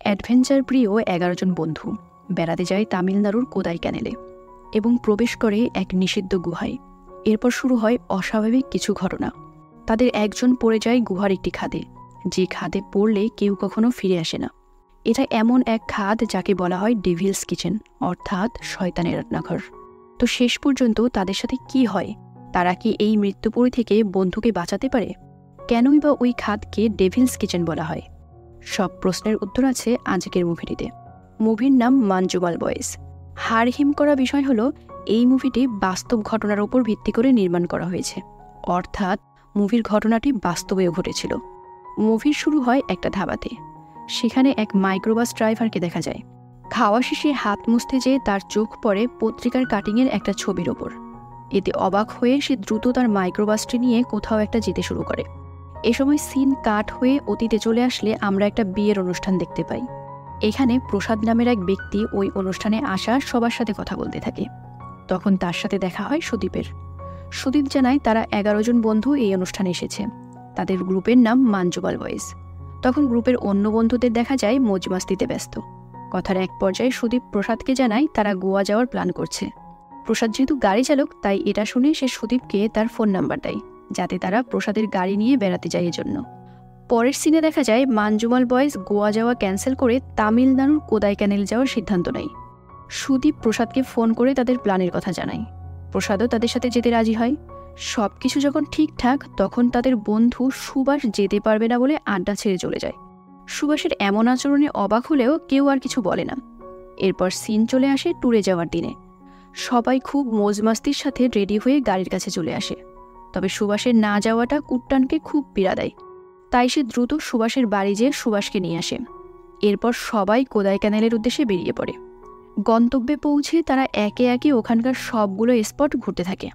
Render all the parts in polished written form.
Adventure প্রিয় 11 জন বন্ধু বেড়াতে যায় তামিলনাড়ুর কোদাই ক্যানেলে এবং প্রবেশ করে এক নিষিদ্ধ গুহায়। এরপর শুরু হয় অস্বাভাবিক কিছু ঘটনা। তাদের একজন পড়ে যায় গুহার একটি খাদে, যে খাদে পড়লে কেউ কখনো ফিরে আসে না। এটা এমন এক খাদ যাকে বলা হয় ডেভিলস কিচেন, অর্থাৎ শয়তানের রান্নাঘর। তো শেষ পর্যন্ত তাদের সাথে কি হয়? তারা কি এই মৃত্যুপরি থেকে বন্ধুকে বাঁচাতে পারে? কেনই বা ওই খাদকে ডেভিলস কিচেন বলা হয়? সব প্রশ্নের উত্তর আছে আজকের মুভিটিতে। মুভির নাম মাঞ্জুমাল বয়েজ। হাড়হিম করা বিষয় হলো, এই মুভিটি বাস্তব ঘটনার উপর ভিত্তি করে নির্মাণ করা হয়েছে, অর্থাৎ মুভির ঘটনাটি বাস্তবেও ঘটেছিল। মুভির শুরু হয় একটা ধাবাতে। সেখানে এক মাইক্রোবাস ড্রাইভারকে দেখা যায়। খাওয়া শেষে হাত মুছতে যেয়ে তার চোখ পড়ে পত্রিকার কাটিংয়ের একটা ছবির ওপর। এতে অবাক হয়ে সে দ্রুত তার মাইক্রোবাসটি নিয়ে কোথাও একটা যেতে শুরু করে। এ সময় সিন কাট হয়ে অতীতে চলে আসলে আমরা একটা বিয়ের অনুষ্ঠান দেখতে পাই। এখানে প্রসাদ নামের এক ব্যক্তি ওই অনুষ্ঠানে আসা সবার সাথে কথা বলতে থাকে। তখন তার সাথে দেখা হয় সুদীপের। সুদীপ জানায় তারা 11 জন বন্ধু এই অনুষ্ঠানে এসেছে। তাদের গ্রুপের নাম মাঞ্জুমাল বয়েজ। তখন গ্রুপের অন্য বন্ধুদের দেখা যায় মজমাস্তিতে ব্যস্ত। কথার এক পর্যায়ে সুদীপ প্রসাদকে জানায় তারা গোয়া যাওয়ার প্ল্যান করছে। প্রসাদ যেহেতু গাড়ি চালক, তাই এটা শুনে সে সুদীপকে তার ফোন নাম্বার দেয়, যাতে তারা প্রসাদের গাড়ি নিয়ে বেড়াতে যায় এজন্য। পরের সিনে দেখা যায় মাঞ্জুমাল বয়েজ গোয়া যাওয়া ক্যান্সেল করে তামিলনাড়ুর কোদাই ক্যানেল যাওয়ার সিদ্ধান্ত নেয়। সুদীপ প্রসাদকে ফোন করে তাদের প্ল্যানের কথা জানায়। প্রসাদও তাদের সাথে যেতে রাজি হয়। সবকিছু যখন ঠিকঠাক, তখন তাদের বন্ধু সুভাষ যেতে পারবে না বলে আড্ডা ছেড়ে চলে যায়। সুভাষের এমন আচরণে অবাক হলেও কেউ আর কিছু বলে না। এরপর সিন চলে আসে ট্যুরে যাওয়ার দিনে। সবাই খুব মজমাস্তির সাথে রেডি হয়ে গাড়ির কাছে চলে আসে। তবে সুভাষের না যাওয়াটা কুট্টানকে খুব পীড়া দেয়। তাই সে দ্রুত সুভাষের বাড়ি যেয়ে সুভাষকে নিয়ে আসে। এরপর সবাই কোদাই ক্যানেলের উদ্দেশ্যে বেরিয়ে পড়ে। গন্তব্যে পৌঁছে তারা একে একে ওখানকার সবগুলো স্পট ঘুরতে থাকে,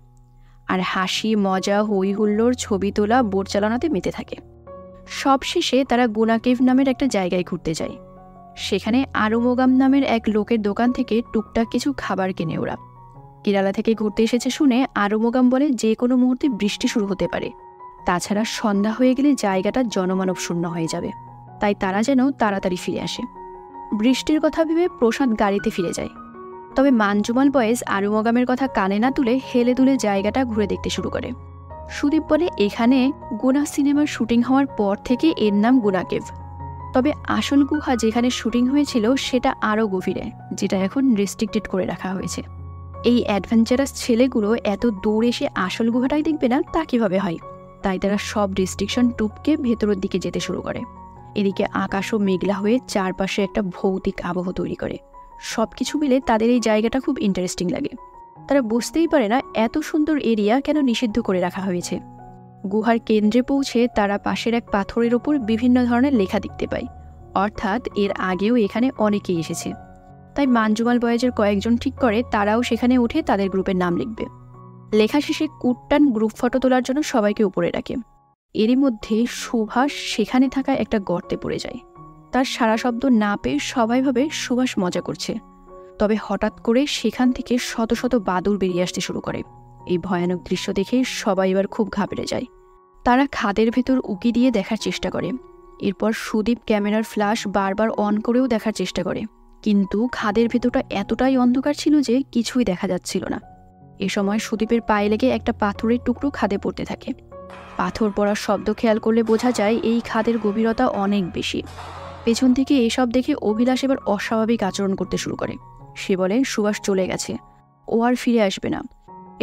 আর হাসি মজা হই হুল্লোড়, ছবি তোলা, বোট চালানোতে মেতে থাকে। সবশেষে তারা গুনা কেভ নামের একটা জায়গায় ঘুরতে যায়। সেখানে আরুমোগাম নামের এক লোকের দোকান থেকে টুকটাক কিছু খাবার কেনে ওরা। কেরালা থেকে ঘুরতে এসেছে শুনে আরুমোগাম বলে যে কোনো মুহূর্তে বৃষ্টি শুরু হতে পারে। তাছাড়া সন্ধ্যা হয়ে গেলে জায়গাটা জনমানব শূন্য হয়ে যাবে, তাই তারা যেন তাড়াতাড়ি ফিরে আসে। বৃষ্টির কথা ভেবে প্রসাদ গাড়িতে ফিরে যায়। তবে মাঞ্জুমাল বয়েজ আরুমোগামের কথা কানে না তুলে হেলে দুলে জায়গাটা ঘুরে দেখতে শুরু করে। সুদীপ বলে এখানে গুনা সিনেমার শুটিং হওয়ার পর থেকে এর নাম গুনা কেভ। তবে আসল গুহা যেখানে শুটিং হয়েছিল সেটা আরও গভীরে, যেটা এখন রেস্ট্রিক্টেড করে রাখা হয়েছে। এই অ্যাডভেঞ্চারাস ছেলেগুলো এত দূর এসে আসল গুহাটাই দেখবে না তা কিভাবে হয়? তাই তারা সব রেস্ট্রিকশন টুপকে ভেতরের দিকে যেতে শুরু করে। এদিকে আকাশও মেঘলা হয়ে চারপাশে একটা ভৌতিক আবহ তৈরি করে। সবকিছু মিলে তাদের এই জায়গাটা খুব ইন্টারেস্টিং লাগে। তারা বুঝতেই পারে না এত সুন্দর এরিয়া কেন নিষিদ্ধ করে রাখা হয়েছে। গুহার কেন্দ্রে পৌঁছে তারা পাশের এক পাথরের ওপর বিভিন্ন ধরনের লেখা দেখতে পায়, অর্থাৎ এর আগেও এখানে অনেকেই এসেছে। তাই মাঞ্জুমাল বয়েজের কয়েকজন ঠিক করে তারাও সেখানে উঠে তাদের গ্রুপের নাম লিখবে। লেখা শেষে কুট্টান গ্রুপ ফটো তোলার জন্য সবাইকে উপরে রাখে। এরই মধ্যে সুভাষ সেখানে থাকা একটা গর্তে পড়ে যায়। তার সারা শব্দ না পেয়ে সবাই ভাবে সুভাষ মজা করছে। তবে হঠাৎ করে সেখান থেকে শত শত বাদুড় বেরিয়ে আসতে শুরু করে। এই ভয়ানক দৃশ্য দেখে সবাই এবার খুব ঘাবড়ে যায়। তারা খাদের ভেতর উকি দিয়ে দেখার চেষ্টা করে। এরপর সুদীপ ক্যামেরার ফ্ল্যাশ বারবার অন করেও দেখার চেষ্টা করে, কিন্তু খাদের ভেতরটা এতটাই অন্ধকার ছিল যে কিছুই দেখা যাচ্ছিল না। এ সময় সুদীপের পায়ে লেগে একটা পাথরের টুকরো খাদে পড়তে থাকে। পাথর পড়ার শব্দ খেয়াল করলে বোঝা যায় এই খাদের গভীরতা অনেক বেশি। পেছন থেকে এইসব দেখে অভিলাষ এবার অস্বাভাবিক আচরণ করতে শুরু করে। সে বলে সুভাষ চলে গেছে, ও আর ফিরে আসবে না।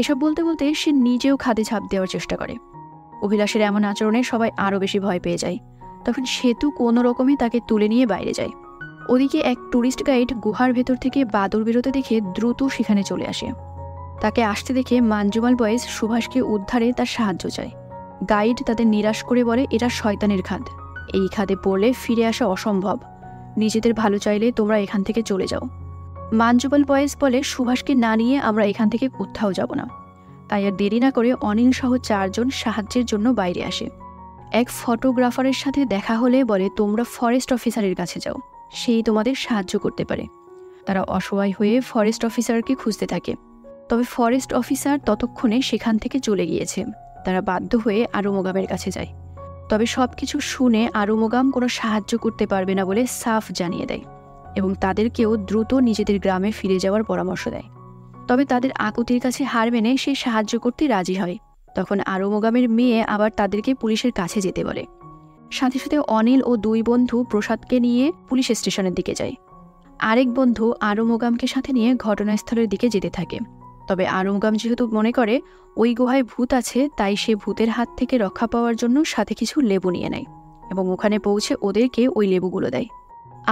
এসব বলতে বলতে সে নিজেও খাদে ঝাঁপ দেওয়ার চেষ্টা করে। অভিলাষের এমন আচরণে সবাই আরও বেশি ভয় পেয়ে যায়। তখন সেতু কোনো রকমে তাকে তুলে নিয়ে বাইরে যায়। ওদিকে এক ট্যুরিস্ট গাইড গুহার ভেতর থেকে বাদুড় বেরোতে দেখে দ্রুত সেখানে চলে আসে। তাকে আসতে দেখে মাঞ্জুমাল বয়েজ সুভাষকে উদ্ধারে তার সাহায্য চায়। গাইড তাদের নিরাশ করে বলে এটা শয়তানের খাদ, এই খাদে পড়লে ফিরে আসা অসম্ভব। নিজেদের ভালো চাইলে তোমরা এখান থেকে চলে যাও। মাঞ্জুমাল বয়েজ বলে সুভাষকে না নিয়ে আমরা এখান থেকে কোথাও যাব না। তাই আর দেরি না করে অনিল সহ 4 জন সাহায্যের জন্য বাইরে আসে। এক ফটোগ্রাফারের সাথে দেখা হলে বলে তোমরা ফরেস্ট অফিসারের কাছে যাও, সেই তোমাদের সাহায্য করতে পারে। তারা অসহায় হয়ে ফরেস্ট অফিসারকে খুঁজতে থাকে। তবে ফরেস্ট অফিসার ততক্ষণে সেখান থেকে চলে গিয়েছে। তারা বাধ্য হয়ে আরুমোগামের কাছে যায়। তবে সবকিছু শুনে আরুমুগাম কোনো সাহায্য করতে পারবে না বলে সাফ জানিয়ে দেয় এবং তাদেরকেও দ্রুত নিজেদের গ্রামে ফিরে যাওয়ার পরামর্শ দেয়। তবে তাদের আকুতির কাছে হার মেনে সে সাহায্য করতে রাজি হয়। তখন আরুমুগামের মেয়ে আবার তাদেরকে পুলিশের কাছে যেতে বলে। সাথে সাথে অনিল ও 2 বন্ধু প্রসাদকে নিয়ে পুলিশ স্টেশনের দিকে যায়। আরেক বন্ধু আরুমুগামকে সাথে নিয়ে ঘটনাস্থলের দিকে যেতে থাকে। তবে আরুমুগাম যেহেতু মনে করে ওই গুহায় ভূত আছে, তাই সে ভূতের হাত থেকে রক্ষা পাওয়ার জন্য সাথে কিছু লেবু নিয়ে নেয় এবং ওখানে পৌঁছে ওদেরকে ওই লেবুগুলো দেয়।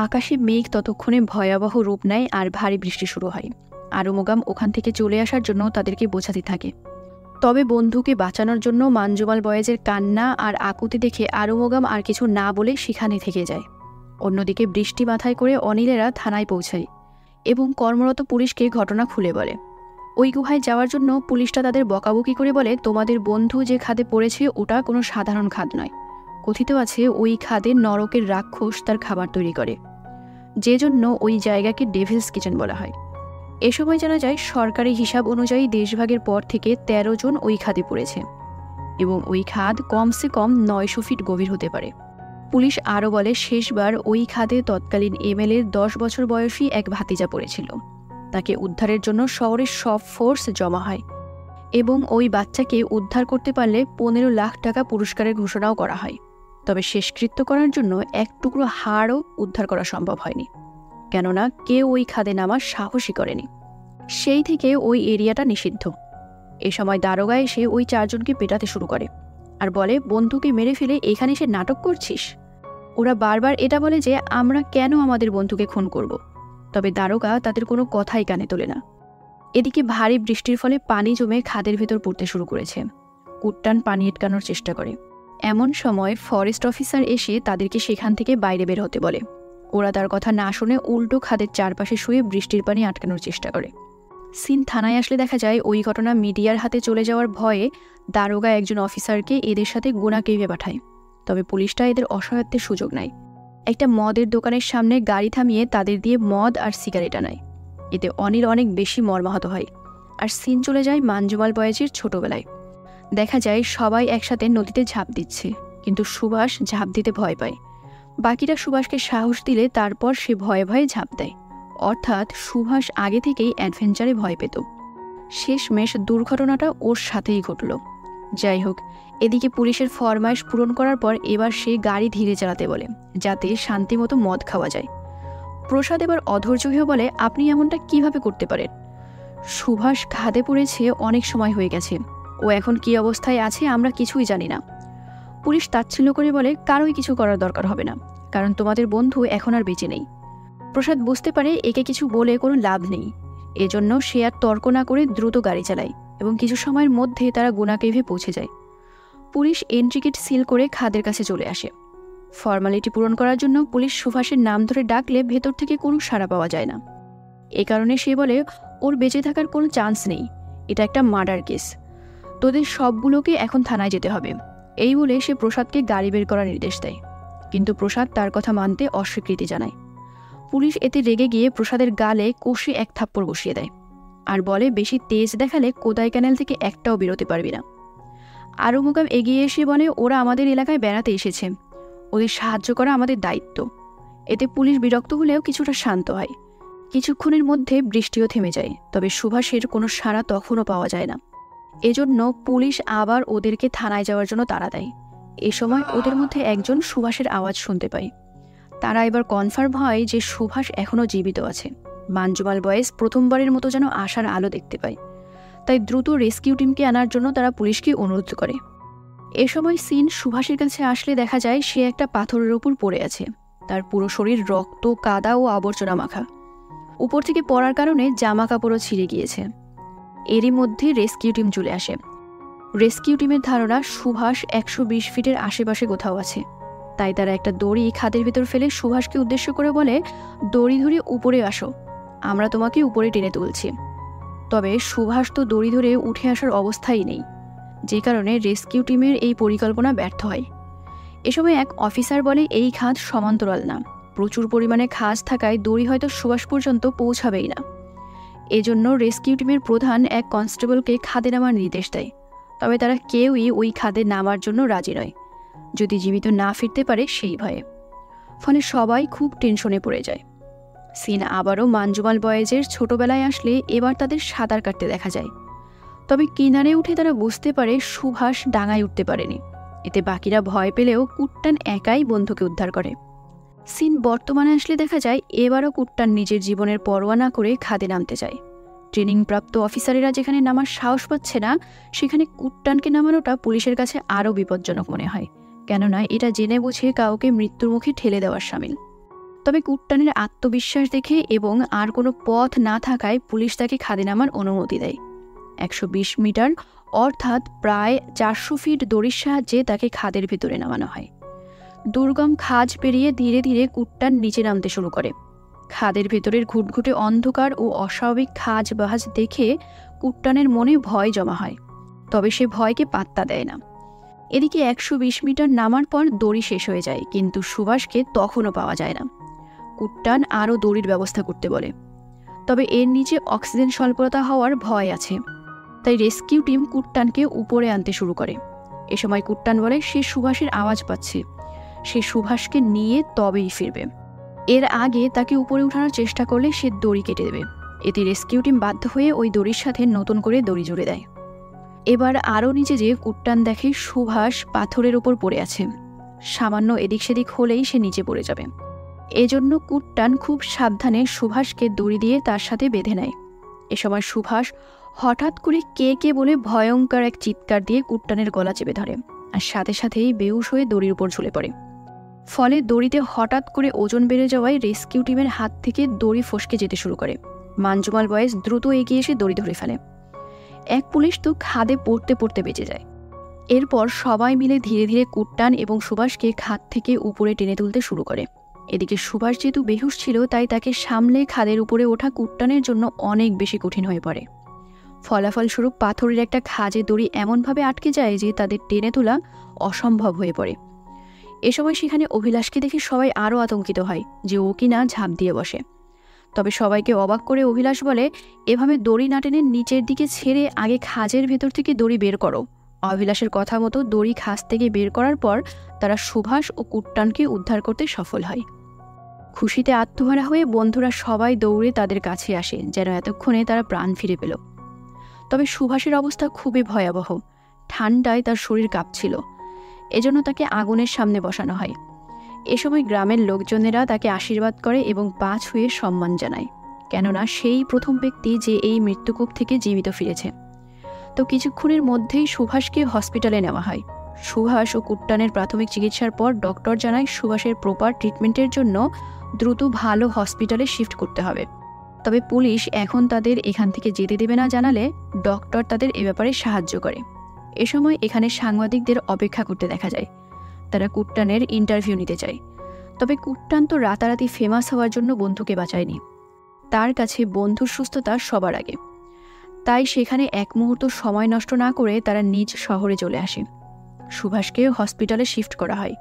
আকাশে মেঘ ততক্ষণে ভয়াবহ রূপ নেয় আর ভারী বৃষ্টি শুরু হয়। আরুমুগাম ওখান থেকে চলে আসার জন্য তাদেরকে বোঝাতে থাকে। তবে বন্ধুকে বাঁচানোর জন্য মানজুমাল বয়েজের কান্না আর আকুতি দেখে আরুমুগাম আর কিছু না বলে সেখানে থেকে যায়। অন্যদিকে বৃষ্টি মাথায় করে অনিলেরা থানায় পৌঁছায় এবং কর্মরত পুলিশকে ঘটনা খুলে বলে। ওই গুহায় যাওয়ার জন্য পুলিশটা তাদের বকাবকি করে বলে, তোমাদের বন্ধু যে খাদে পড়েছে ওটা কোনো সাধারণ খাদ নয়। কথিত আছে ওই খাদে নরকের রাক্ষস তার খাবার তৈরি করে, যে জন্য ওই জায়গাকে ডেভিলস কিচেন বলা হয়। এ সময় জানা যায় সরকারি হিসাব অনুযায়ী দেশভাগের পর থেকে 13 জন ওই খাদে পড়েছে এবং ওই খাদ কমসে কম 900 ফিট গভীর হতে পারে। পুলিশ আরও বলে শেষবার ওই খাদে তৎকালীন এমএলএর 10 বছর বয়সী এক ভাতিজা পড়েছিল। তাকে উদ্ধারের জন্য শহরের সব ফোর্স জমা হয় এবং ওই বাচ্চাকে উদ্ধার করতে পারলে 15 লাখ টাকা পুরস্কারের ঘোষণাও করা হয়। তবে শেষকৃত্য করার জন্য এক টুকরো হাড়ও উদ্ধার করা সম্ভব হয়নি, কেননা কেউ ওই খাদে নামার সাহসই করেনি। সেই থেকে ওই এরিয়াটা নিষিদ্ধ। এ সময় দারোগা এসে ওই 4 জনকে পেটাতে শুরু করে আর বলে, বন্ধুকে মেরে ফেলে এখানে এসে নাটক করছিস। ওরা বারবার এটা বলে যে আমরা কেন আমাদের বন্ধুকে খুন করব। তবে দারোগা তাদের কোনো কথাই কানে তোলে না। এদিকে ভারী বৃষ্টির ফলে পানি জমে খাদের ভেতর পড়তে শুরু করেছে। কুট্টান পানি আটকানোর চেষ্টা করে। এমন সময় ফরেস্ট অফিসার এসে তাদেরকে সেখান থেকে বাইরে বের হতে বলে। ওরা তার কথা না শুনে উল্টো খাদের চারপাশে শুয়ে বৃষ্টির পানি আটকানোর চেষ্টা করে। সিন থানায় আসলে দেখা যায় ওই ঘটনা মিডিয়ার হাতে চলে যাওয়ার ভয়ে দারোগা একজন অফিসারকে এদের সাথে গুনা কেভে পাঠায়। তবে পুলিশটা এদের অসহায়ত্বের সুযোগ নেয়। একটা মদের দোকানের সামনে গাড়ি থামিয়ে তাদের দিয়ে মদ আর সিগারেট আনায়। এতে অনিল অনেক বেশি মর্মাহত হয় আর সিন চলে যায় মানজুমাল বয়েজের ছোটবেলায়। দেখা যায় সবাই একসাথে নদীতে ঝাঁপ দিচ্ছে, কিন্তু সুভাষ ঝাঁপ দিতে ভয় পায়। বাকিরা সুভাষকে সাহস দিলে তারপর সে ভয়ে ভয়ে ঝাঁপ দেয়। অর্থাৎ সুভাষ আগে থেকেই অ্যাডভেঞ্চারে ভয় পেত। শেষমেশ দুর্ঘটনাটা ওর সাথেই ঘটল। যাই হোক, এদিকে পুলিশের ফরমাইশ পূরণ করার পর এবার সে গাড়ি ধীরে চালাতে বলে, যাতে শান্তিমতো মদ খাওয়া যায়। প্রসাদ এবার অধৈর্য হয়ে বলে, আপনি এমনটা কিভাবে করতে পারেন? সুভাষ খাদে পড়েছে অনেক সময় হয়ে গেছে, ও এখন কি অবস্থায় আছে আমরা কিছুই জানি না। পুলিশ তাচ্ছিল্য করে বলে, কারোই কিছু করার দরকার হবে না, কারণ তোমাদের বন্ধু এখন আর বেঁচে নেই। প্রসাদ বুঝতে পারে একে কিছু বলে কোনো লাভ নেই, এজন্য সে আর তর্ক না করে দ্রুত গাড়ি চালায় এবং কিছু সময়ের মধ্যে তারা গুনা কেভে পৌঁছে যায়। পুলিশ এন্ট্রি গেট সিল করে খাদের কাছে চলে আসে। ফর্মালিটি পূরণ করার জন্য পুলিশ সুভাষের নাম ধরে ডাকলে ভেতর থেকে কোনো সাড়া পাওয়া যায় না। এ কারণে সে বলে, ওর বেঁচে থাকার কোনো চান্স নেই, এটা একটা মার্ডার কেস, তোদের সবগুলোকে এখন থানায় যেতে হবে। এই বলে সে প্রসাদকে গাড়ি বের করার নির্দেশ দেয়, কিন্তু প্রসাদ তার কথা মানতে অস্বীকৃতি জানায়। পুলিশ এতে রেগে গিয়ে প্রসাদের গালে কষে এক থাপ্পড় বসিয়ে দেয় আর বলে, বেশি তেজ দেখালে কোদাই ক্যানেল থেকে একটাও বেরোতে পারবি না। আরুমুগাম এগিয়ে এসে বলে, ওরা আমাদের এলাকায় বেড়াতে এসেছে, ওদের সাহায্য করা আমাদের দায়িত্ব। এতে পুলিশ বিরক্ত হলেও কিছুটা শান্ত হয়। কিছুক্ষণের মধ্যে বৃষ্টিও থেমে যায়, তবে সুভাষের কোনো সাড়া তখনও পাওয়া যায় না। এজন্য পুলিশ আবার ওদেরকে থানায় যাওয়ার জন্য তাড়া দেয়। এ সময় ওদের মধ্যে একজন সুভাষের আওয়াজ শুনতে পায়। তারা এবার কনফার্ম হয় যে সুভাষ এখনও জীবিত আছে। মানজুমাল বয়েজ প্রথমবারের মতো যেন আশার আলো দেখতে পায়, তাই দ্রুত রেস্কিউ টিমকে আনার জন্য তারা পুলিশকে অনুরোধ করে। এ সময় সিন সুভাষের কাছে আসলে দেখা যায় সে একটা পাথরের উপর পড়ে আছে। তার পুরো শরীর রক্ত, কাদা ও আবর্জনা মাখা। উপর থেকে পড়ার কারণে জামা কাপড়ও ছিঁড়ে গিয়েছে। এরই মধ্যে রেস্কিউ টিম চলে আসে। রেস্কিউ টিমের ধারণা সুভাষ 120 ফিটের আশেপাশে কোথাও আছে, তাই তারা একটা দড়ি খাদের ভেতর ফেলে সুভাষকে উদ্দেশ্য করে বলে, দড়ি ধরে উপরে আসো, আমরা তোমাকে উপরে টেনে তুলছি। তবে সুভাষ তো দড়ি ধরে উঠে আসার অবস্থাই নেই, যে কারণে রেস্কিউ টিমের এই পরিকল্পনা ব্যর্থ হয়। এ সময় এক অফিসার বলে, এই খাদ সমান্তরাল না, প্রচুর পরিমাণে খাজ থাকায় দড়ি হয়তো সুভাষ পর্যন্ত পৌঁছাবেই না। এজন্য রেস্কিউ টিমের প্রধান এক কনস্টেবলকে খাদে নামার নির্দেশ দেয়, তবে তারা কেউই ওই খাদে নামার জন্য রাজি নয়। যদি জীবিত না ফিরতে পারে সেই ভয়ে। ফলে সবাই খুব টেনশনে পড়ে যায়। সিন আবারও মানজুমাল বয়েজের ছোটবেলায় আসলে এবার তাদের সাঁতার কাটতে দেখা যায়। তবে কিনারে উঠে তারা বুঝতে পারে সুভাষ ডাঙায় উঠতে পারেনি। এতে বাকিরা ভয় পেলেও কুট্টান একাই বন্ধুকে উদ্ধার করে। সিন বর্তমানে আসলে দেখা যায় এবারও কুট্টান নিজের জীবনের পরোয়া না করে খাদে নামতে চায়। ট্রেনিংপ্রাপ্ত অফিসারেরা যেখানে নামার সাহস পাচ্ছে না, সেখানে কুট্টানকে নামানোটা পুলিশের কাছে আরও বিপজ্জনক মনে হয়, কেননা এটা জেনে বুঝে কাউকে মৃত্যুর মুখে ঠেলে দেওয়ার শামিল। তবে কুট্টানের আত্মবিশ্বাস দেখে এবং আর কোনো পথ না থাকায় পুলিশ তাকে খাদে নামার অনুমতি দেয়। 120 মিটার অর্থাৎ প্রায় 400 ফিট দড়ির সাহায্যে তাকে খাদের ভেতরে নামানো হয়। দুর্গম খাজ পেরিয়ে ধীরে ধীরে কুট্টান নিচে নামতে শুরু করে। খাদের ভেতরের ঘুটঘুটে অন্ধকার ও অস্বাভাবিক খাজ বাহাজ দেখে কুট্টানের মনে ভয় জমা হয়, তবে সে ভয়কে পাত্তা দেয় না। এদিকে 120 মিটার নামার পর দড়ি শেষ হয়ে যায়, কিন্তু সুভাষকে তখনও পাওয়া যায় না। কুট্টান আরও দড়ির ব্যবস্থা করতে বলে, তবে এর নিচে অক্সিজেন স্বল্পতা হওয়ার ভয় আছে, তাই রেস্কিউ টিম কুট্টানকে উপরে আনতে শুরু করে। এ সময় কুট্টান বলে সে সুভাষের আওয়াজ পাচ্ছে, সে সুভাষকে নিয়ে তবেই ফিরবে। এর আগে তাকে উপরে উঠানোর চেষ্টা করলে সে দড়ি কেটে দেবে। এতে রেস্কিউ টিম বাধ্য হয়ে ওই দড়ির সাথে নতুন করে দড়ি জুড়ে দেয়। এবার আরও নিচে যেয়ে কুট্টান দেখে সুভাষ পাথরের ওপর পড়ে আছে। সামান্য এদিক সেদিক হলেই সে নিচে পড়ে যাবে। এজন্য কুট্টান খুব সাবধানে সুভাষকে দড়ি দিয়ে তার সাথে বেঁধে নেয়। এ সময় সুভাষ হঠাৎ করে কে কে বলে ভয়ঙ্কর এক চিৎকার দিয়ে কুট্টানের গলা চেপে ধরে, আর সাথে সাথেই বেহুশ হয়ে দড়ির উপর ঝুলে পড়ে। ফলে দড়িতে হঠাৎ করে ওজন বেড়ে যাওয়ায় রেস্কিউ টিমের হাত থেকে দড়ি ফসকে যেতে শুরু করে। মানজুমাল বয়েজ দ্রুত এগিয়ে এসে দড়ি ধরে ফেলে। এক পুলিশ তো খাদে পড়তে পড়তে বেঁচে যায়। এরপর সবাই মিলে ধীরে ধীরে কুট্টান এবং সুভাষকে খাদ থেকে উপরে টেনে তুলতে শুরু করে। এদিকে সুভাষ যেহেতু বেহুশ ছিল, তাই তাকে সামলে খাদের উপরে ওঠা কুট্টানের জন্য অনেক বেশি কঠিন হয়ে পড়ে। ফলাফলস্বরূপ পাথরের একটা খাজে দড়ি এমনভাবে আটকে যায় যে তাদের টেনে তোলা অসম্ভব হয়ে পড়ে। এ সময় সেখানে অভিলাষকে দেখে সবাই আরও আতঙ্কিত হয় যে ও কিনা ঝাঁপ দিয়ে বসে। তবে সবাইকে অবাক করে অভিলাষ বলে, এভাবে দড়ি না টেনে নিচের দিকে ছেড়ে আগে খাজের ভেতর থেকে দড়ি বের করো। অভিলাষের কথা মতো দড়ি খাজ থেকে বের করার পর তারা সুভাষ ও কুট্টানকে উদ্ধার করতে সফল হয়। খুশিতে আত্মহারা হয়ে বন্ধুরা সবাই দৌড়ে তাদের কাছে আসে, যেন এতক্ষণে তারা প্রাণ ফিরে পেল। তবে সুভাষের অবস্থা খুবই ভয়াবহ। ঠান্ডায় তার শরীর কাঁপছিল, এজন্য তাকে আগুনের সামনে বসানো হয়। এ সময় গ্রামের লোকজনেরা তাকে আশীর্বাদ করে এবং পা ছুঁয়ে সম্মান জানায়, কেননা সেই প্রথম ব্যক্তি যে এই মৃত্যুকূপ থেকে জীবিত ফিরেছে। তো কিছুক্ষণের মধ্যেই সুভাষকে হসপিটালে নেওয়া হয়। সুভাষ ও কুট্টানের প্রাথমিক চিকিৎসার পর ডক্টর জানায় সুভাষের প্রপার ট্রিটমেন্টের জন্য দ্রুত ভালো হসপিটালে শিফট করতে হবে। তবে পুলিশ এখন তাদের এখান থেকে যেতে দেবে না জানালে ডক্টর তাদের এ ব্যাপারে সাহায্য করে। এ সময় এখানে সাংবাদিকদের অপেক্ষা করতে দেখা যায়। তারা কুট্টানের ইন্টারভিউ নিতে চায়। তবে কুট্টান তো রাতারাতি ফেমাস হওয়ার জন্য বন্ধুকে বাঁচায়নি। তার কাছে বন্ধুর সুস্থতা সবার আগে। তাই সেখানে এক মুহূর্ত সময় নষ্ট না করে তারা নিজ শহরে চলে আসে। সুভাষকে হসপিটালে শিফট করা হয়।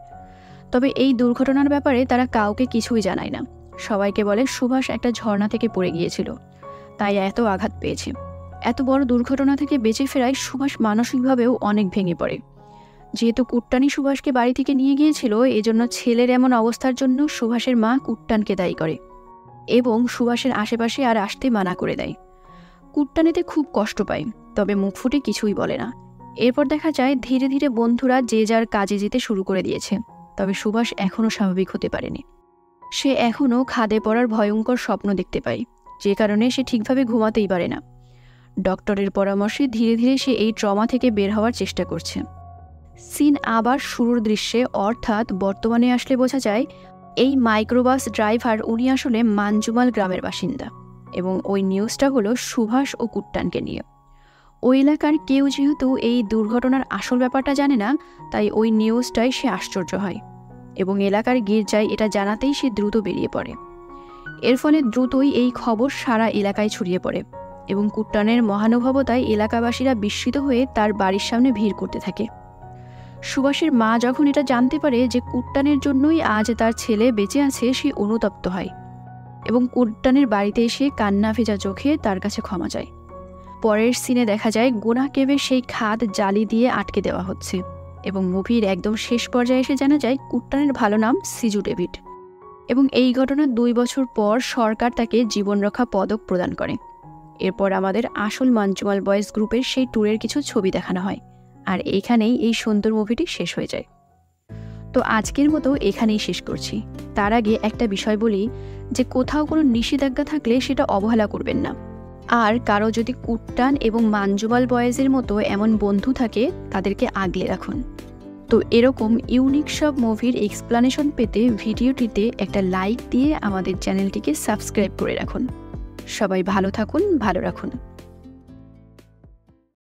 তবে এই দুর্ঘটনার ব্যাপারে তারা কাউকে কিছুই জানায় না। সবাইকে বলে সুভাষ একটা ঝর্ণা থেকে পড়ে গিয়েছিল, তাই এত আঘাত পেয়েছে। এত বড় দুর্ঘটনা থেকে বেঁচে ফেরায় সুভাষ মানসিকভাবেও অনেক ভেঙে পড়ে। যেহেতু কুট্টানই সুভাষকে বাড়ি থেকে নিয়ে গিয়েছিল, এজন্য ছেলের এমন অবস্থার জন্য সুভাষের মা কুট্টানকে দায়ী করে এবং সুভাষের আশেপাশে আর আসতে মানা করে দেয়। কুট্টান এতে খুব কষ্ট পায়, তবে মুখ ফুটে কিছুই বলে না। এরপর দেখা যায় ধীরে ধীরে বন্ধুরা যে যার কাজে যেতে শুরু করে দিয়েছে। তবে সুভাষ এখনও স্বাভাবিক হতে পারেনি। সে এখনও খাদে পড়ার ভয়ঙ্কর স্বপ্ন দেখতে পায়, যে কারণে সে ঠিকভাবে ঘুমাতেই পারে না। ডক্টরের পরামর্শে ধীরে ধীরে সে এই ট্রমা থেকে বের হওয়ার চেষ্টা করছে। সিন আবার শুরুর দৃশ্যে অর্থাৎ বর্তমানে আসলে বোঝা যায় এই মাইক্রোবাস ড্রাইভার উনি আসলে মানজুমাল গ্রামের বাসিন্দা, এবং ওই নিউজটা হলো সুভাষ ও কুট্টানকে নিয়ে। ওই এলাকার কেউ যেহেতু এই দুর্ঘটনার আসল ব্যাপারটা জানে না, তাই ওই নিউজটাই সে আশ্চর্য হয় এবং এলাকার গির্জায় এটা জানাতেই সে দ্রুত বেরিয়ে পড়ে। এর ফলে দ্রুতই এই খবর সারা এলাকায় ছড়িয়ে পড়ে এবং কুট্টানের মহানুভবতায় এলাকাবাসীরা বিস্মিত হয়ে তার বাড়ির সামনে ভিড় করতে থাকে। সুভাষের মা যখন এটা জানতে পারে যে কুট্টানের জন্যই আজ তার ছেলে বেঁচে আছে, সে অনুতপ্ত হয় এবং কুট্টানের বাড়িতে এসে কান্না ভেজা চোখে তার কাছে ক্ষমা চায়। পরের সিনে দেখা যায় গুনা কেভে সেই খাদ জালি দিয়ে আটকে দেওয়া হচ্ছে এবং মুভির একদম শেষ পর্যায়ে এসে জানা যায় কুট্টানের ভালো নাম সিজু ডেভিড। এবং এই ঘটনার 2 বছর পর সরকার তাকে জীবনরক্ষা পদক প্রদান করে। এরপর আমাদের আসল মাঞ্চুমাল বয়েজ গ্রুপের সেই ট্যুরের কিছু ছবি দেখানো হয়, আর এইখানেই এই সুন্দর মুভিটি শেষ হয়ে যায়। তো আজকের মতো এখানেই শেষ করছি। তার আগে একটা বিষয় বলি যে কোথাও কোনো নিষেধাজ্ঞা থাকলে সেটা অবহেলা করবেন না। আর কারো যদি কুট্টান এবং মাঞ্জুমাল বয়েজের মতো এমন বন্ধু থাকে তাদেরকে আগলে রাখুন। তো এরকম ইউনিক সব মুভির এক্সপ্লানেশন পেতে ভিডিওটিতে একটা লাইক দিয়ে আমাদের চ্যানেলটিকে সাবস্ক্রাইব করে রাখুন। সবাই ভালো থাকুন, ভালো রাখুন।